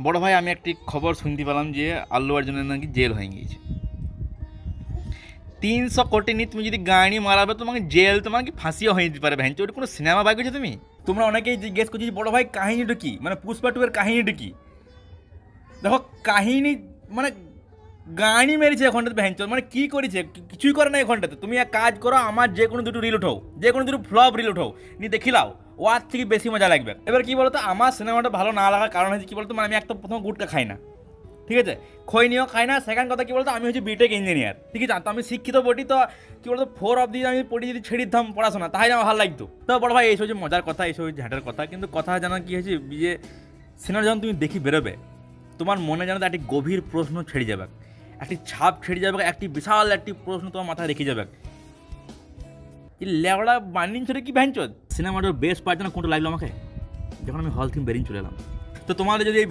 বড় ভাই, আমি একটি খবর শুনতে পেলাম যে আল্লু অর্জুনের নাকি জেল হয়ে গিয়েছে। 300 কোটি নিয়ে তুমি যদি গাড়ি মারাবে, তোমাকে জেল, তোমাকে ফাঁসিও হয়ে যেতে পারে। ভ্যাঞ্চ, ওটা কোনো সিনেমা বাই করছো তুমি? তোমরা অনেকেই জিজ্ঞেস করছি যে বড় ভাই কাহিনীটা কি, মানে পুষ্পা 2 এর কাহিনীটা কি। দেখো কাহিনী মানে গাড়ি মেরেছে এখনটাতে ভ্যাঞ্চ, মানে কি করেছে? কিছুই করে না এখনটাতে। তুমি এক কাজ করো, আমার যে কোনো দুটো রিল উঠাও, যে কোনো দুটো ফ্লপ রিল উঠাও, নিয়ে দেখিলাও, ওর থেকে বেশি মজা লাগবে। এবার কি বলতো, আমার সিনেমাটা ভালো না লাগার কারণ হচ্ছে কি বলতো, মানে আমি একটা প্রথম গুটকা খাই না, ঠিক আছে, খৈনিও খাই না। সেকেন্ড কথা কি বলতো, আমি হচ্ছে বিটেক ইঞ্জিনিয়ার, ঠিক আছে, তো আমি শিক্ষিত বটি, তো কি বলতো 4 অব্দি আমি পড়ি, যদি ছেড়ে দিতাম পড়াশোনা, তাহলে আমার ভালো লাগতো। তো বড় ভাই এইসব যে মজার কথা, এইসব ঝাঁটার কথা, কিন্তু কথা জানা কি হয়েছে যে সিনেমা যখন তুমি দেখি বেরোবে, তোমার মনে যেন একটি গভীর প্রশ্ন ছেড়ে যাবে, একটি ছাপ ছেড়ে যাবে, একটি বিশাল একটি প্রশ্ন তোমার মাথায় রেখে যাবে যে লেওড়া বানিয়ে ছেড়ে কি ভ্যানচোদ। সিনেমাটার বেস্ট পার্ট যেন কোনটা লাগলো আমাকে, যখন আমি হল থেকে বেরিয়ে চলে এলাম। তো তোমাদের যদি